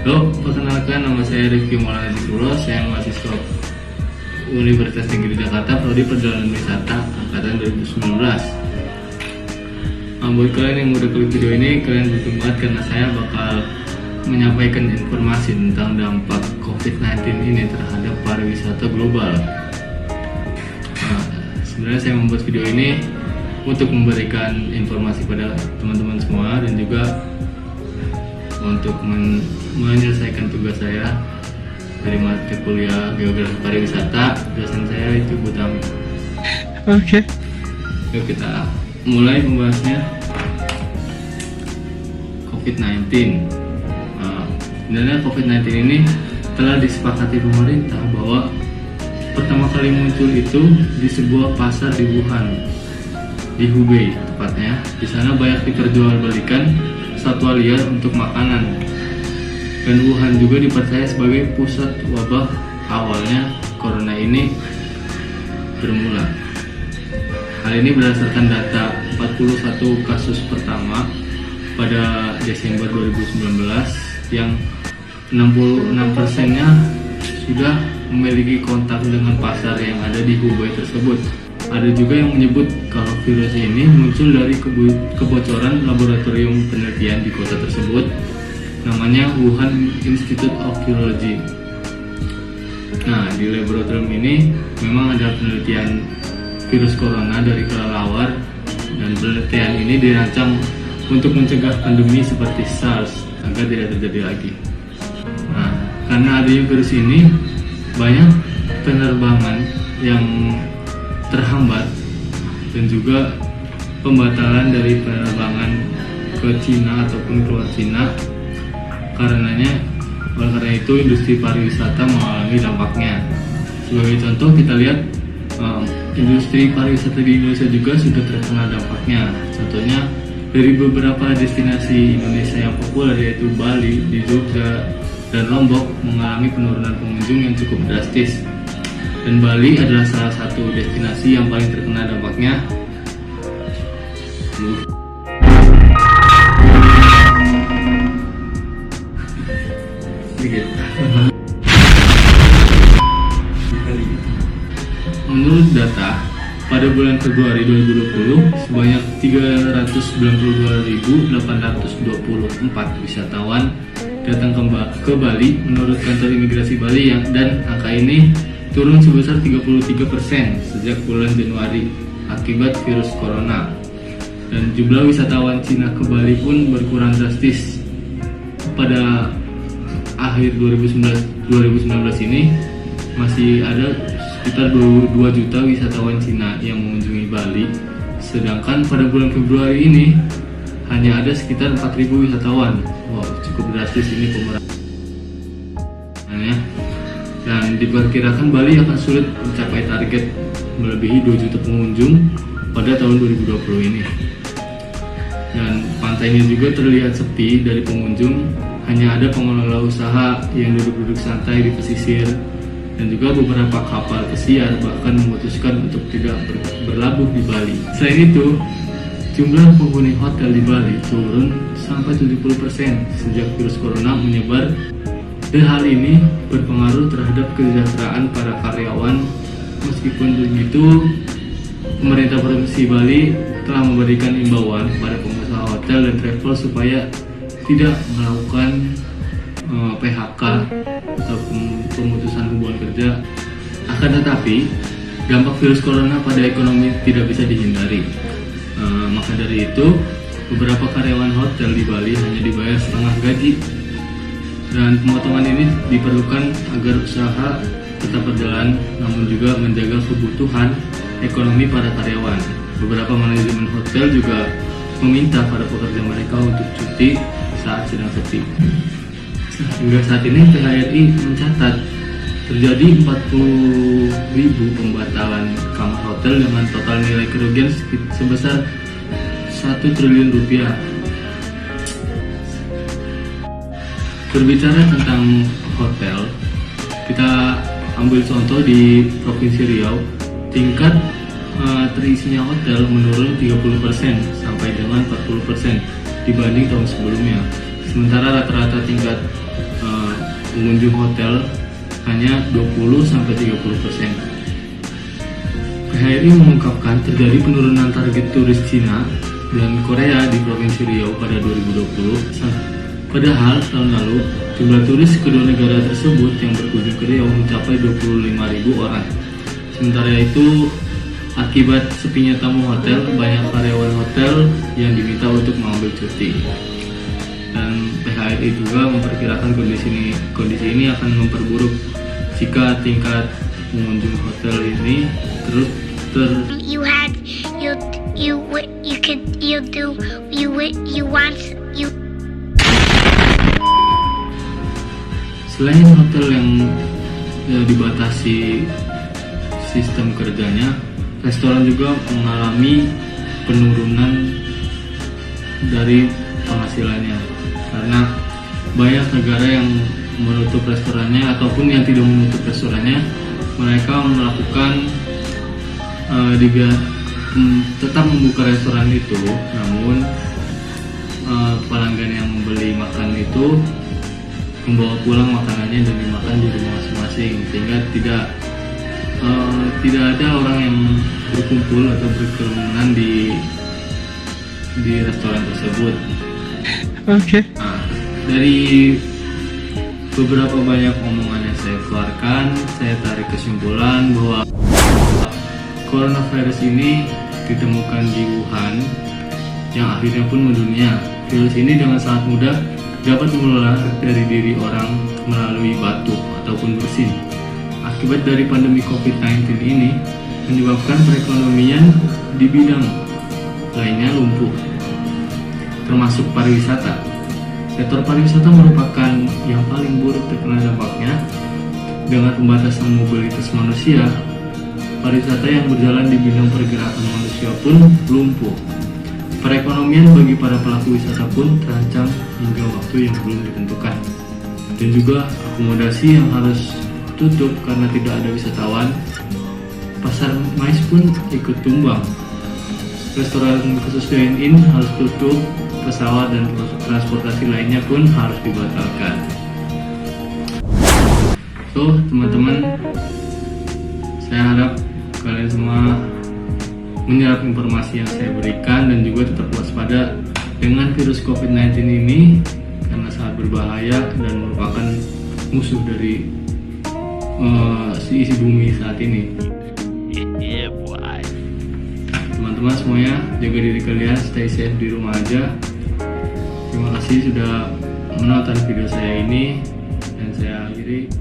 Halo, perkenalkan nama saya Rifki Maulana Zikrullah, saya mahasiswa Universitas Negeri Jakarta, Prodi Perjalanan Wisata, angkatan 2019. Buat kalian yang udah klik video ini, kalian beruntung banget karena saya bakal menyampaikan informasi tentang dampak COVID-19 ini terhadap pariwisata global. Sebenarnya saya membuat video ini untuk memberikan informasi pada teman-teman semua dan juga untuk menyelesaikan tugas saya dari mata kuliah Geografi Pariwisata. Dosen saya itu Butami. Oke. Yuk kita mulai membahasnya. COVID-19. Sebenarnya COVID-19 ini telah disepakati pemerintah bahwa pertama kali muncul itu di sebuah pasar di Wuhan, di Hubei tepatnya. Di sana banyak diperjualbelikan satwa liar untuk makanan. Dan Wuhan juga dipercaya sebagai pusat wabah awalnya corona ini bermula. Hal ini berdasarkan data 41 kasus pertama pada Desember 2019 yang 66%-nya sudah memiliki kontak dengan pasar yang ada di Hubei tersebut. Ada juga yang menyebut kalau virus ini muncul dari kebocoran laboratorium penelitian di kota tersebut, namanya Wuhan Institute of Virology. Nah, di laboratorium ini memang ada penelitian virus corona dari kelelawar, dan penelitian ini dirancang untuk mencegah pandemi seperti SARS agar tidak terjadi lagi. Nah, karena adanya virus ini, banyak penerbangan yang terhambat dan juga pembatalan dari penerbangan ke Cina ataupun keluar Cina. Oleh karena itu industri pariwisata mengalami dampaknya. Sebagai contoh kita lihat industri pariwisata di Indonesia juga sudah terkena dampaknya. Contohnya dari beberapa destinasi Indonesia yang populer yaitu Bali, di Jogja, dan Lombok mengalami penurunan pengunjung yang cukup drastis. Dan Bali adalah salah satu destinasi yang paling terkena dampaknya. Menurut data, pada bulan Februari 2020, sebanyak 392.824 wisatawan datang ke Bali menurut kantor imigrasi Bali dan angka ini turun sebesar 33% sejak bulan Januari akibat virus corona. Dan jumlah wisatawan Cina ke Bali pun berkurang drastis. Pada akhir 2019 ini masih ada sekitar 2 juta wisatawan Cina yang mengunjungi Bali, sedangkan pada bulan Februari ini hanya ada sekitar 4.000 wisatawan. Wow, cukup drastis ini pengurangannya. Dan diperkirakan Bali akan sulit mencapai target melebihi 2 juta pengunjung pada tahun 2020 ini. Dan pantainya juga terlihat sepi dari pengunjung, hanya ada pengelola usaha yang duduk-duduk santai di pesisir, dan juga beberapa kapal pesiar bahkan memutuskan untuk tidak berlabuh di Bali. Selain itu, jumlah penghuni hotel di Bali turun sampai 70% sejak virus corona menyebar. Dan hal ini berpengaruh terhadap kesejahteraan para karyawan. Meskipun begitu, pemerintah Provinsi Bali telah memberikan imbauan kepada pengusaha hotel dan travel supaya tidak melakukan PHK atau pemutusan hubungan kerja. Akan tetapi, dampak virus corona pada ekonomi tidak bisa dihindari. Maka dari itu, beberapa karyawan hotel di Bali hanya dibayar setengah gaji. Dan pemotongan ini diperlukan agar usaha tetap berjalan, namun juga menjaga kebutuhan ekonomi para karyawan. Beberapa manajemen hotel juga meminta para pekerja mereka untuk cuti saat sedang sepi. Hingga saat ini PHRI mencatat terjadi 40.000 pembatalan kamar hotel dengan total nilai kerugian sebesar 1 triliun rupiah. Berbicara tentang hotel, kita ambil contoh di Provinsi Riau, tingkat terisinya hotel menurun 30% sampai dengan 40% dibanding tahun sebelumnya. Sementara rata-rata tingkat pengunjung hotel hanya 20-30%. PHRI mengungkapkan terjadi penurunan target turis Cina dan Korea di Provinsi Riau pada 2020. Padahal tahun lalu jumlah turis kedua negara tersebut yang berkunjung ke Riau mencapai 25.000 orang. Sementara itu, akibat sepinya tamu hotel, banyak karyawan hotel yang diminta untuk mengambil cuti. Dan PHRI juga memperkirakan kondisi ini akan memperburuk jika tingkat pengunjung hotel ini terus Selain hotel yang dibatasi sistem kerjanya, restoran juga mengalami penurunan dari penghasilannya karena banyak negara yang menutup restorannya ataupun yang tidak menutup restorannya. Mereka melakukan tetap membuka restoran itu, namun pelanggan yang membeli makan itu membawa pulang makanannya dan dimakan di rumah masing-masing, sehingga tidak ada orang yang berkumpul atau berkerumunan di restoran tersebut. Oke. Nah, dari beberapa banyak omongan yang saya keluarkan, saya tarik kesimpulan bahwa coronavirus ini ditemukan di Wuhan yang akhirnya pun mendunia. Virus ini dengan sangat mudah dapat menular dari diri orang melalui batuk ataupun bersin. Akibat dari pandemi COVID-19 ini menyebabkan perekonomian di bidang lainnya lumpuh, termasuk pariwisata. Sektor pariwisata merupakan yang paling buruk terkena dampaknya. Dengan pembatasan mobilitas manusia, pariwisata yang berjalan di bidang pergerakan manusia pun lumpuh. Perekonomian bagi para pelaku wisata pun terancam hingga waktu yang belum ditentukan. Dan juga akomodasi yang harus tutup karena tidak ada wisatawan. Pasar mais pun ikut tumbang. Restoran khusus dine-in harus tutup, pesawat dan transportasi lainnya pun harus dibatalkan. So, teman-teman, saya harap kalian semua menyerap informasi yang saya berikan dan juga tetap waspada dengan virus COVID-19 ini karena sangat berbahaya dan merupakan musuh dari isi bumi saat ini. Teman-teman semuanya, jaga diri kalian, stay safe di rumah aja. Terima kasih sudah menonton video saya ini dan saya akhiri.